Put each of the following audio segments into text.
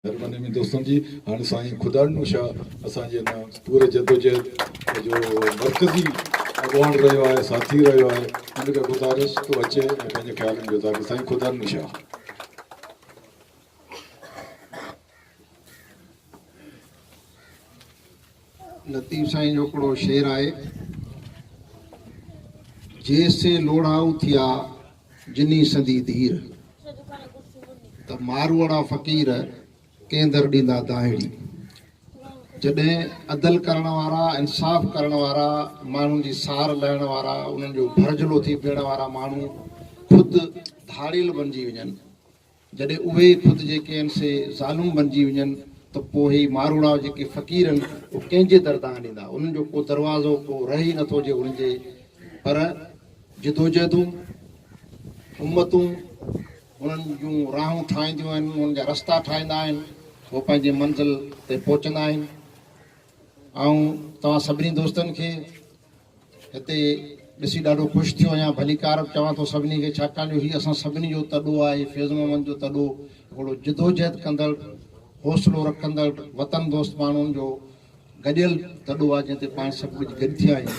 मेहरबानी में दोस्तों जी हाँ साईं खुदारनू शाह असांजे पूरे जदोजहद जो मरकज़ी अॻवान रहियो आहे साथी रहियो आहे उनखे गुज़ारिश तो अचे ऐं पंहिंजे ख़्यालनि जो ताकि साईं खुदारनू शाह। लतीफ़ साईं जो हिकिड़ो शेर आहे, जैसे लोढ़ाऊ थिया जिनी सदी धीर त मारवाड़ा फ़क़ीर केंदर ॾींदा दाहिड़ी। जॾहिं अदल करण वारा इंसाफ़ करण वारा माण्हुनि जी सार लहण वारा उन्हनि जो भरजलो थी बीहण वारा माण्हू ख़ुदि धाड़ियल बणिजी वञनि, जॾहिं उहे ख़ुदि जेके आहिनि से ज़ालूम बणिजी वञनि त पोइ ही मारवाड़ा जेके फ़क़ीर आहिनि उहे कंहिंजे दरदां ॾींदा, उन्हनि जो को दरवाज़ो को रही नथो हुजे उन्हनि जे। पर जिदोजहदूं उम्मतूं उन्हनि जूं राहूं ठाहींदियूं आहिनि, उन्हनि जा रस्ता ठाहींदा आहिनि, उहे पंहिंजे मंज़िल ते पहुचंदा आहिनि। ऐं तव्हां सभिनी दोस्तनि खे हिते ॾिसी ॾाढो ख़ुशि थियो आहियां, भलीकार चवां थो सभिनी खे, छाकाणि जो हीउ असां सभिनी जो तॾो आहे, फैज़ मोहम्मद जो तॾो, हिकिड़ो जिदोजहद कंदड़ हौसलो रखंदड़ वतन दोस्त माण्हुनि जो गॾियल तॾो आहे जंहिं ते पाण सभु कुझु गॾु थिया आहियूं।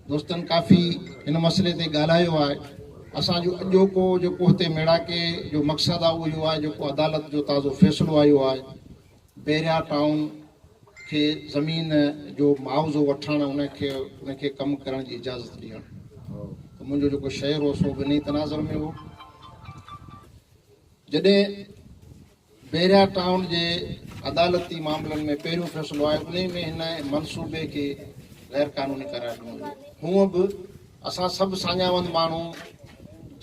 दोस्तनि काफ़ी हिन मसइले ते ॻाल्हायो आहे। असांजो अॼोको जेको हिते मेड़ाके जो मक़सदु आहे उहो इहो आहे जेको अदालत जो ताज़ो फ़ैसिलो आयो आहे, बैरिया टाउन खे ज़मीन जो मुआवज़ो वठणु उनखे कमु करण जी इजाज़त ॾियणु। त मुंहिंजो जेको शेयर हो सो ॿिन्ही तनाज़ुर में हो। जॾहिं बैरिया टाउन जे अदालती मामलनि में पहिरियों फ़ैसिलो आहे, उन में हिन मनसूबे खे गैर क़ानूनी करार ॾिनो। हूअं बि असां सभु साञावंद माण्हू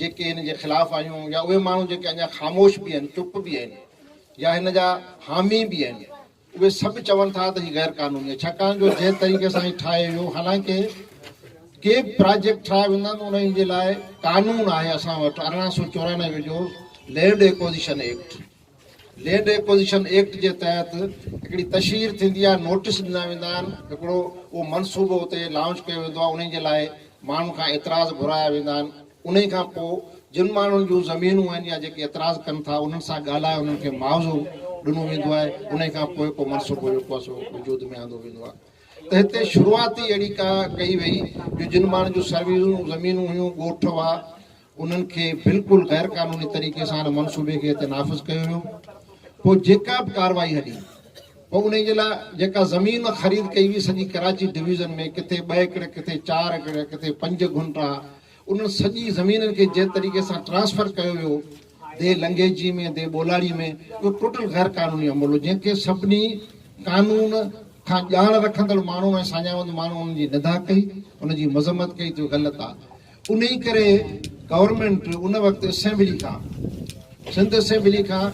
जेके हिन जे ख़िलाफ़ आहियूं, या उहे माण्हू जेके अञा ख़ामोश बि आहिनि, चुप बि आहिनि, या हिन जा हामी बि आहिनि, उहे सभु चवनि था त हीउ गैर क़ानूनी आहे। छाकाणि जो जंहिं तरीक़े सां ही ठाहे वियो, हालांकि के बि प्रोजेक्ट ठाहे वेंदा आहिनि उन्हनि जे लाइ कानून आहे असां वटि 1894 जो लैंड एक्विज़िशन एक्ट। लैंड एक्विज़िशन एक्ट जे तहत हिकिड़ी तशहीर थींदी आहे, नोटिस ॾिना वेंदा आहिनि, हिकिड़ो उहो मनसूबो उते लॉन्च कयो वेंदो आहे, उन जे लाइ माण्हुनि खां एतिराज़ घुराया वेंदा आहिनि। उन खां पोइ जिन माण्हुनि जूं ज़मीनूं आहिनि या जेके एतिराज़ कनि था उन्हनि सां ॻाल्हाए उन्हनि खे मुआवज़ो ॾिनो वेंदो आहे। उन खां पोइ को मनसूबो जेको आहे सो वजूद में आंदो वेंदो आहे। त हिते शुरूआती अहिड़ी का कई वई जो जिन माण्हुनि जूं सर्विसूं ज़मीनूं हुयूं, ॻोठ हुआ, उन्हनि खे बिल्कुलु गैर क़ानूनी तरीक़े सां हिन मनसूबे खे हिते नाफ़िज़ कयो वियो। पोइ जेका बि कार्रवाई हली, पोइ उन जे लाइ जेका ज़मीन ख़रीद कई हुई सॼी कराची डिवीज़न में, किथे 2 एकड़, किथे 4 एकड़, किथे 5 गुंठा, उन्हनि सॼी ज़मीननि खे जंहिं तरीक़े सां ट्रांसफ़र कयो वियो दे लंगेजी में, दे बोलाड़ी में, उहो टोटल गैर क़ानूनी अमल हो, जंहिंखे सभिनी कानून खां ॼाण रखंदड़ माण्हू ऐं साञावंद माण्हू उन्हनि जी निदा कई, उनजी मज़म्मत कई त ग़लति आहे। उन ई करे गवर्नमेंट उन वक़्तु असेंबली खां, सिंध असेंबली खां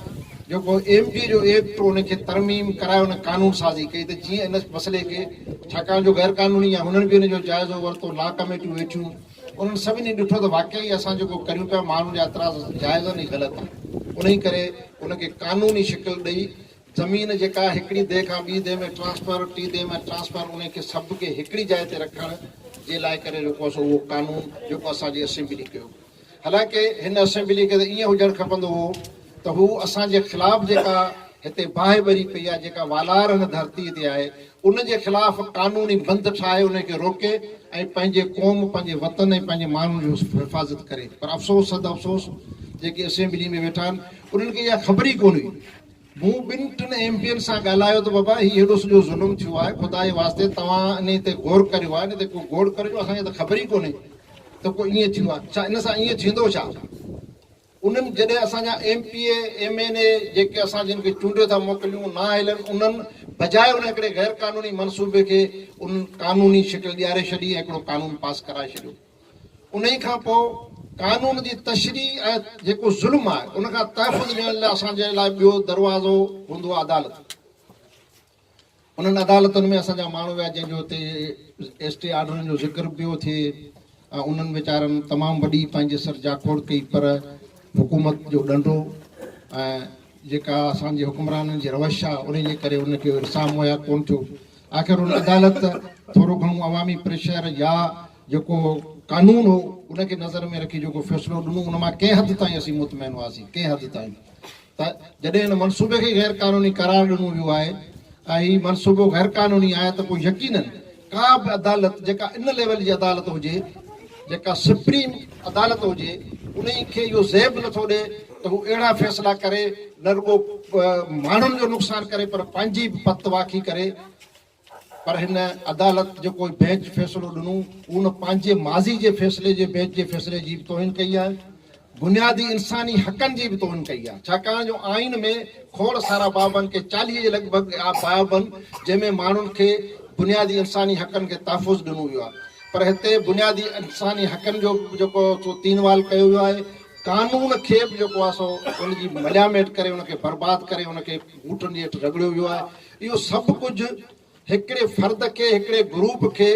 जेको MD जो एक्ट उनखे तरमीम कराए उन कानून साज़ी कई त जीअं इन मसइले खे, छाकाणि जो गैर क़ानूनी आहे, हुननि बि उनजो जाइज़ो वरितो, लॉ कमेटियूं वेठियूं, उन्हनि सभिनी ॾिठो त वाक़ई असां जेको करियूं पिया माण्हुनि जा एतिराज़ जाइज़ आहिनि, ग़लति आहे। उन ई करे उनखे कानूनी शिकिल ॾेई ज़मीन जेका हिकिड़ी दे खां ॿी दे में ट्रांसफ़र, टी दे में ट्रांसफ़र, उनखे सभु खे हिकिड़ी जाइ ते रखण जे लाइ करे जेको आहे सो उहो कानून जेको असांजी असेंबली कयो। हालांकि हिन असेंबली खे त ईअं हुजणु खपंदो हो त हू असांजे ख़िलाफ़ जेका हिते बाहि ॿरी पई आहे, जेका वालार हिन धरती ते आहे, उनजे ख़िलाफ़ कानूनी बंदि ठाहे उनखे रोके ऐं पंहिंजे क़ौम, पंहिंजे वतन ऐं पंहिंजे माण्हुनि जो हिफ़ाज़त करे। पर अफ़सोस सद अफ़सोस जेके असेंबली में वेठा आहिनि उन्हनि खे इहा ख़बर ई कोन हुई। मूं 2-3 MPN सां ॻाल्हायो त बाबा हीउ हेॾो सॼो ज़ुल्म थियो आहे, ख़ुदा जे वास्ते तव्हां इन ते गौर करियो आहे, इन ते को गौर करियो, असांखे त ख़बर ई कोन्हे त को ईअं थियो आहे, छा इन सां ईअं थींदो छा। उन्हनि जॾहिं असांजा MPA MNA जेके असां जिन खे चूंडे था मोकिलियूं न हलनि, उन्हनि बजाए उन हिकिड़े गैर क़ानूनी मनसूबे खे उन कानूनी शिकिल ॾियारे छॾी ऐं हिकिड़ो कानून पास कराए छॾियो। उन ई खां पोइ कानून जी तशरीह ऐं जेको ज़ुल्म आहे उनखां तहफ़ुज़ ॾियण लाइ असांजे लाइ ॿियो दरवाज़ो हूंदो आहे अदालत। उन्हनि अदालतुनि में असांजा माण्हू विया जंहिंजो हिते स्टे ऑर्डरनि जो ज़िक्र पियो थिए, उन्हनि वीचारनि तमामु वॾी पंहिंजे सर जाखोड़ कई, पर हुकूमत जो ॾंडो ऐं जेका असांजे हुकुमराननि जी रवश आहे उन जे करे उनखे इरसाम मुहैया कोन थियो। आख़िर उन अदालत थोरो घणो अवामी प्रेशर या जेको कानून हो उनखे नज़र में रखी जेको फ़ैसिलो ॾिनो उन मां कंहिं हद ताईं असीं मुतमैन हुआसीं, कंहिं हद ताईं। त जॾहिं हिन मनसूबे खे गैर क़ानूनी करार ॾिनो वियो आहे ऐं हीउ मनसूबो गैर क़ानूनी आहे त पोइ यकीनन का बि अदालत जेका इन लेवल जी अदालत हुजे, जेका सुप्रीम अदालत हुजे, उन खे इहो ज़ेब नथो ॾे त हू अहिड़ा फ़ैसिला करे न रुॻो माण्हुनि जो नुक़सानु करे पर पंहिंजी बि पत वाखी करे। पर हिन अदालत जेको बेंच फ़ैसिलो ॾिनो उन पंहिंजे माज़ी जे फ़ैसिले जे बेंच जे फ़ैसिले जी बि तोहिन कई आहे, बुनियादी इंसानी हक़नि जी बि तोहिन कई आहे। छाकाणि जो आइन में खोड़ सारा बाबनि के 40 जे लॻभॻि बाबनि जंहिंमें माण्हुनि खे बुनियादी इंसानी हक़नि खे तहफ़ुज़ ॾिनो वियो आहे, पर हिते बुनियादी इंसानी हक़नि जो जेको तीनवाल कयो वियो आहे, कानून खे बि जेको आहे सो उनजी मलियामेट करे उनखे बर्बादु करे उनखे बूटनि हेठि रगड़ियो वियो आहे। इहो सभु कुझु हिकिड़े फ़र्द खे, हिकिड़े ग्रुप खे,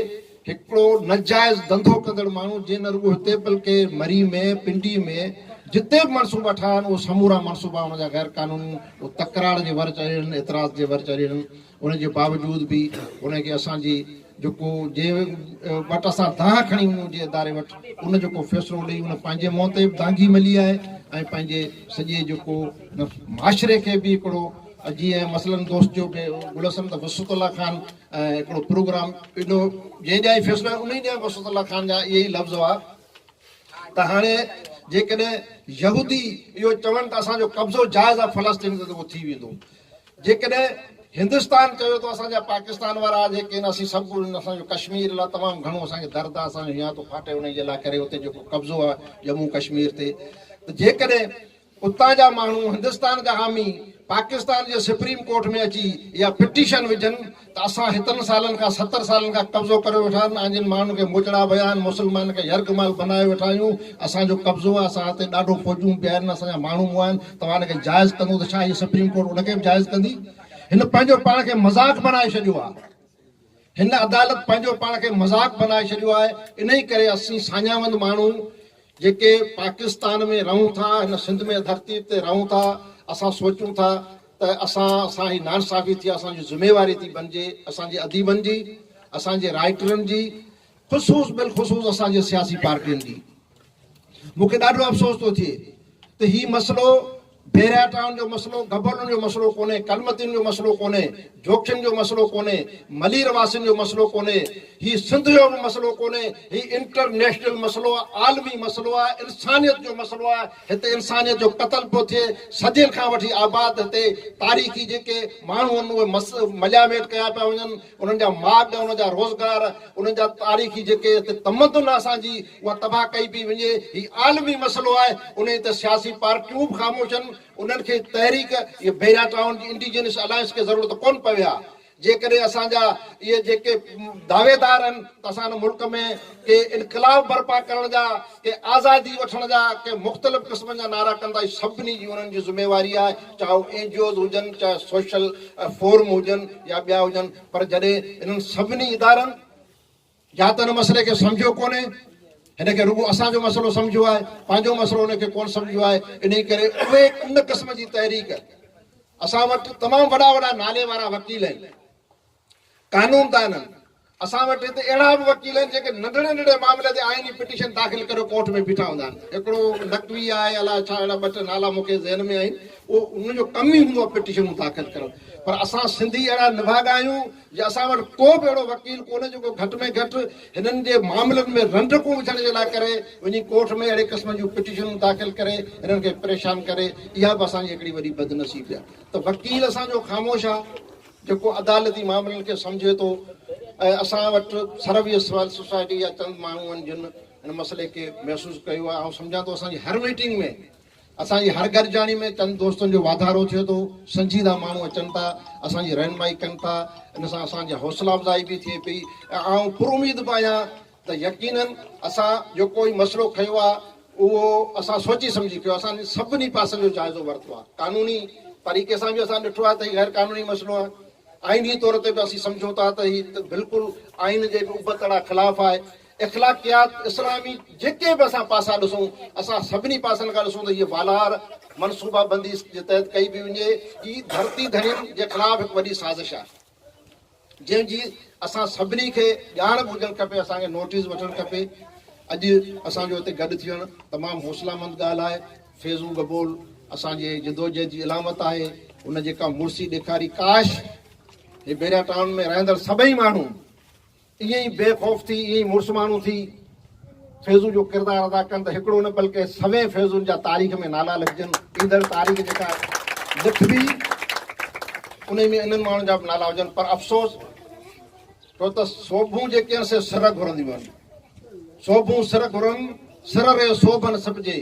हिकिड़ो नजाइज़ धंधो कंदड़ माण्हू जीअं न रुॻो हिते बल्कि मरी में, पिंडी में, जिते बि मनसूबा ठाहिया आहिनि उहे समूरा मनसूबा उनजा गैर क़ानूनी तकरार जे वर चढ़ियल आहिनि, एतिराज़ जे वर चढ़ियल आहिनि। उनजे बावजूदि बि उनखे असांजी जेको जे वटि असां दांह खणी वञूं जे इदारे वटि, उन जेको फ़ैसिलो ॾेई उन पंहिंजे मुंहं ते बि दांगी मिली आहे ऐं पंहिंजे सॼे जेको माशरे खे बि हिकिड़ो जीअं मसलन दोस्त जो गुलसन त वसुतुल्ला खान हिकिड़ो प्रोग्राम एॾो जंहिं ॾांहुं फ़ैसिलो उन ई ॾांहुं वसुतुल्ला खान जा इहे ई लफ़्ज़ हुआ त हाणे जेकॾहिं यहूदी इहो चवनि त असांजो कब्ज़ो जाइज़ आहे फ़लस्तीन ते, त उहो थी वेंदो। जेकॾहिं हिंदुस्तान चयो त असांजा पाकिस्तान वारा जेके आहिनि असीं सभु असांजो कश्मीर लाइ तमामु घणो असांखे दर्द आहे, असांजो या थो फाटे उन जे लाइ करे उते जेको कब्ज़ो आहे जम्मू कश्मीर ते। त जेकॾहिं उतां जा माण्हू हिंदुस्तान जा हामी पाकिस्तान जे सुप्रीम कोर्ट में अची या पिटीशन विझनि त असां हेतिरनि सालनि खां 70 सालनि खां कब्ज़ो करे वेठा आहिनि, पंहिंजनि माण्हुनि खे मोचड़ा विया आहिनि, मुस्लमान खे यर्गमाल बनाए वेठा आहियूं, असांजो कब्ज़ो आहे, असां हिते ॾाढो फ़ौजूं बि आहिनि, असांजा माण्हू आहिनि, तव्हां हिनखे जाइज़ कंदो त छा हीअ सुप्रीम कोर्ट उनखे बि जाइज़ कंदी? हिन पंहिंजो पाण खे मज़ाक बनाए छॾियो आहे, हिन अदालत पंहिंजो पाण खे मज़ाक बनाए छॾियो आहे। इन ई करे असीं साञावंद माण्हू जेके पाकिस्तान में रहूं था, हिन सिंध में धरती ते रहूं था, असां सोचूं था त असांजी नाइंसाफ़ी थी, असांजी ज़िमेवारी थी बणिजे असांजे अदीबनि जी, असांजे राइटरनि जी, बिलख़ुसूस असांजे सियासी पार्टियुनि जी। मूंखे ॾाढो अफ़सोस थो थिए त हीउ मसइलो बेरिया टाउन जो मसइलो, गबरुनि जो मसइलो कोन्हे, कलमतियुनि जो मसइलो कोन्हे, जोखियुनि जो मसइलो कोन्हे, मलीर वासियुनि जो मसइलो कोन्हे, हीउ सिंध जो बि मसइलो कोन्हे, हीउ इंटरनेशनल मसइलो आहे, आलमी मसइलो आहे, इंसानियत जो मसइलो आहे। हिते इंसानियत जो क़तल पियो थिए, सदियुनि खां वठी आबाद हिते तारीख़ी जेके माण्हू आहिनि उहे मलियामेट कया पिया वञनि, उन्हनि जा माग, उन्हनि जा रोज़गार, उन्हनि जा तारीख़ी जेके हिते तमदुन असांजी उहा तबाह कई पई वञे। हीउ आलमी मसइलो आहे, उन ते सियासी पार्टियूं बि ख़ामोश आहिनि, उन्हनि खे तहरीक इहे बेरिया टाउन जी इंडिजिनस अलायंस खे ज़रूरत कोन पवे आहे। जेकॾहिं असांजा इहे जेके दावेदार आहिनि त असां मुल्क में के इनकलाब बर्पा करण जा, के आज़ादी वठण जा, के मुख़्तलिफ़ क़िस्मनि जा नारा कंदा, सभिनी जी उन्हनि जी ज़िमेवारी आहे, चाहे उहे NGOs हुजनि, चाहे सोशल फोरम हुजनि या ॿिया हुजनि। पर जॾहिं इन्हनि सभिनी इदारनि या त हिन मसइले खे सम्झियो कोन्हे, हिनखे रुॻो असांजो मसइलो सम्झियो आहे, पंहिंजो मसइलो हुनखे कोन सम्झियो आहे, इन करे उहे उन क़िस्म जी तहरीक असां वटि तमामु वॾा वॾा नाले वारा वकील आहिनि, कानूनदान आहिनि, असां वटि हिते अहिड़ा बि वकील आहिनि जेके नंढड़े नंढड़े मामले ते आइनी पिटीशन दाख़िल करे कोर्ट में बीठा हूंदा आहिनि। हिकिड़ो नकवी आहे, अलाए छा अहिड़ा 2 नाला मूंखे ज़हन में आहिनि, उहो उनजो कमु ई हूंदो आहे पिटीशनूं दाख़िल करणु। पर असां सिंधी अहिड़ा निभागा आहियूं जे असां वटि को बि अहिड़ो वकील कोन्हे जेको घटि में घटि हिननि जे मामलनि में रंडकूं विझण जे लाइ करे वञी कोर्ट में अहिड़े क़िस्म जूं पिटीशनूं दाख़िल करे हिननि खे परेशान करे। इहा बि असांजी हिकिड़ी वॾी बदनसीबी आहे। त वकील असांजो ख़ामोश आहे जेको अदालती मामलनि खे सम्झे थो। ऐं असां वटि सर्विस सोसाइटी या चंद माण्हू आहिनि जिन हिन मसइले खे महसूसु कयो आहे। ऐं सम्झां थो असांजी हर मीटिंग में, असांजी हर गॾिजाणी में चंद दोस्तनि जो वाधारो थिए थो, संजीदा माण्हू अचनि था, असांजी रहनुमाई कनि था, इन सां असांजी हौसला अफ़ज़ाई बि थिए पई। ऐं पुरुमीद बि आहियां त यकीननि असां जेको ई मसइलो खयो आहे उहो असां सोची सम्झी कयो, असां सभिनी पासनि जो जाइज़ो वरितो आहे। कानूनी तरीक़े सां बि असां ॾिठो आहे त हीउ गैर कानूनी मसइलो आहे, आइनी तौर ते बि असीं सम्झूं था त हीउ बिल्कुलु आइन जे उबतड़ा ख़िलाफ़ आहे। इख़लाक़ियात इस्लामी जेके बि असां पासा ॾिसूं, असां सभिनी पासनि खां ॾिसूं त हीअ वालार मनसूबा बंदी जे तहत कई बि वञे। हीअ धरती धरियुनि जे ख़िलाफ़ हिकु वॾी साज़िश आहे जंहिंजी असां सभिनी खे ॼाण बि हुजणु खपे, असांखे नोटिस वठणु खपे। अॼु असांजो हिते गॾु थियणु तमामु हौसलामंद ॻाल्हि आहे। फैज़ू गबोल असांजे जदोजहद जी इलामत आहे। उन जेका मुर्सी ॾेखारी, काश हे बेरिया टाउन में रहंदड़ सभई माण्हू ईअं ई बेखौफ़ थी, ईअं ई मुड़ुस माण्हू थी फैज़ू जो किरदारु अदा कनि त हिकिड़ो न बल्कि सवे फैज़ुनि जा तारीख़ में नाला लिखजनि। ईंदड़ तारीख़ जेका लिखबी उन में इन्हनि माण्हुनि जा बि नाला हुजनि। पर अफ़सोस छो त सोभूं जेके आहिनि से सिर घुरंदियूं आहिनि। सोभूं सिर घुरनि, सिर रे सोभ न सिपजे,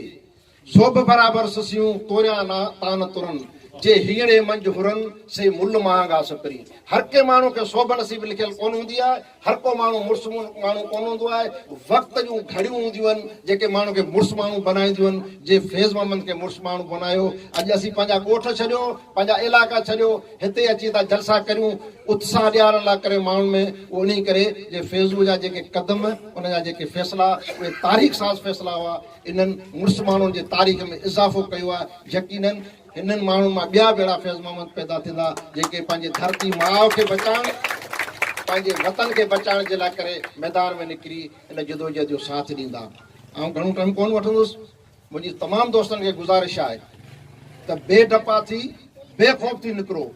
सोभ बराबरि ससियूं तोरिया न तान तुरनि, जे हीअणे मंझ हुरनि से मुल महांगा सपरी। हर के माण्हू खे सोभ नसीब लिखियल कोन हूंदी आहे। हर को माण्हू मुड़ुस माण्हू कोन हूंदो आहे। वक़्त जूं घड़ियूं हूंदियूं आहिनि जेके माण्हू खे मुड़ुस माण्हू बनाईंदियूं आहिनि। जे फैज़ मोहम्मद खे मुड़ुस माण्हू बनायो, अॼु असीं पंहिंजा ॻोठ छॾियो, पंहिंजा इलाइक़ा छॾियो, हिते अची था जलसा करियूं, उत्साह ॾियारण लाइ करे माण्हुनि में। उन करे जे फैज़ू जा जेके क़दम, उन जा जेके फ़ैसिला, उहे तारीख़ साज़ फ़ैसिला हुआ। इन्हनि मुड़ुस माण्हुनि जे तारीख़ में इज़ाफ़ो कयो आहे। यकीनन हिननि माण्हुनि मां ॿिया भेड़ा फैज़ मोहम्मद पैदा थींदा जेके पंहिंजे धरती माउ खे बचाइण, पंहिंजे वतन खे बचाइण जे लाइ करे मैदान में निकिरी इन जदोजहद जो साथ ॾींदा। ऐं घणो टाइम कोन वठंदुसि। मुंहिंजी तमामु दोस्तनि खे गुज़ारिश आहे त बेडपा थी, बेखौफ़ थी निकिरो।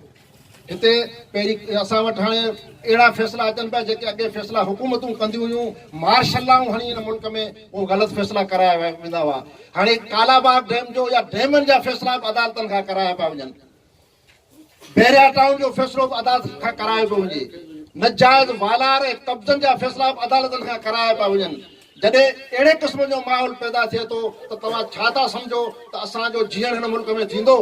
हिते पहिरीं असां वटि हाणे अहिड़ा फ़ैसिला अचनि पिया जेके अॻे फ़ैसिला हुकूमतूं कंदियूं हुयूं, मार्शलाऊं हणी हिन मुल्क में उहे ग़लति फ़ैसिला कराया वेंदा हुआ। हाणे कालाबाग डैम जो या डैमनि जा फ़ैसिला बि अदालतनि खां कराया पिया वञनि। बैरिया टाउन जो फ़ैसिलो बि अदालत खां करायो पियो वञे। नजाइज़ वालार ऐं कब्ज़नि जा फ़ैसिला बि अदालतनि खां कराया पिया वञनि। जॾहिं अहिड़े क़िस्म जो माहौल पैदा थिए थो त तव्हां छा था सम्झो त असांजो जीअण हिन मुल्क में थींदो?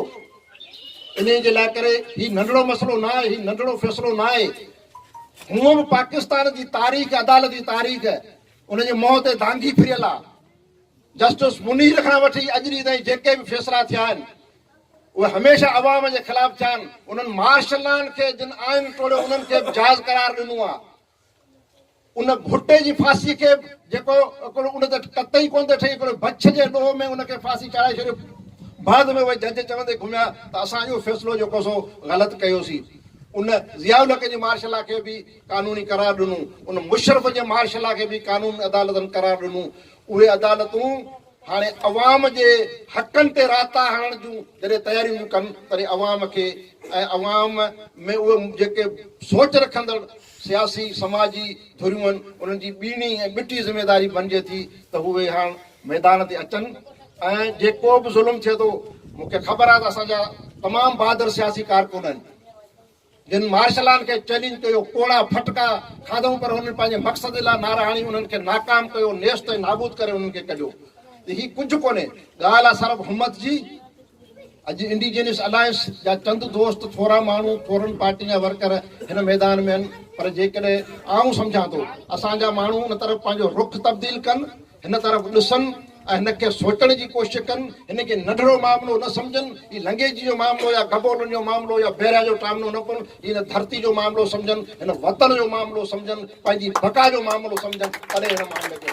इन जे लाइ करे हीउ नंढिड़ो मसइलो न आहे, हीउ नंढिड़ो फ़ैसिलो न आहे। हूअं बि पाकिस्तान जी तारीख़, अदालत जी तारीख़ उनजे मुंहं ते दांगी फिरियल आहे। जस्टिस मुनीर खां वठी अॼु ॾींहं ताईं जेके बि फ़ैसिला थिया आहिनि उहे हमेशह अवाम जे ख़िलाफ़ थिया आहिनि। उन्हनि मार्शलनि खे जिन आइन टोड़ियो उन्हनि खे बि जाइज़ करार ॾिनो आहे। उन भुट्टे जी फांसी खे जेको उन ते कतई कोन थो ठहे, हिकिड़ो बछ जे ॾोह में उनखे फांसी चढ़ाए छॾियो। बाद में उहे जज चवंदे घुमिया त असांजो फ़ैसिलो जेको सो ग़लति कयोसीं। उन ज़ियाउल हक़ जे मार्शला खे बि कानूनी करार ॾिनो, उन मुशरफ जे मार्शला खे बि कानूनी अदालतनि करार ॾिनो। उहे अदालतूं हाणे अवाम जे हक़नि ते राता हणण जूं जॾहिं तयारियूं कनि तॾहिं अवाम खे ऐं अवाम में उहे जेके सोच रखंदड़ सियासी समाजी धुरियूं आहिनि उन्हनि जी ॿीणी ऐं ॿिटी ज़िमेदारी बणिजे थी त उहे हाणे मैदान ते अचनि। ऐं जेको बि ज़ुल्म थिए थो, मूंखे ख़बर आहे त असांजा तमामु बहादुर सियासी कारकुन आहिनि जिन मार्शलान खे चैलेंज कयो, कोड़ा फटका खाधऊं, पर हुननि पंहिंजे मक़सद लाइ नारा हणी उन्हनि खे नाकाम कयो, नेस्त ऐं नाबूद करे उन्हनि खे कढियो। त हीअ कुझु कोन्हे, ॻाल्हि आहे सरब हुमत जी। अॼु इंडिजिनियस अलायंस जा चंद दोस्त, थोरा माण्हू, थोरनि पार्टियुनि जा वर्कर हिन मैदान में आहिनि। पर जेकॾहिं आऊं सम्झां थो असांजा माण्हू हिन तरफ़ पंहिंजो रुख तब्दील कनि, हिन तरफ़ ॾिसनि ऐं हिन खे सोचण जी कोशिशि कनि, हिन खे नंढिड़ो मामिलो न सम्झनि, हीउ लंगेजी जो मामिलो या गबोलनि जो मामिलो या बैरिया जो मामिलो न कनि, हिन धरती जो मामिलो सम्झनि, हिन वतन जो मामिलो सम्झनि, पंहिंजी बका जो मामिलो सम्झनि, तॾहिं हिन मामले खे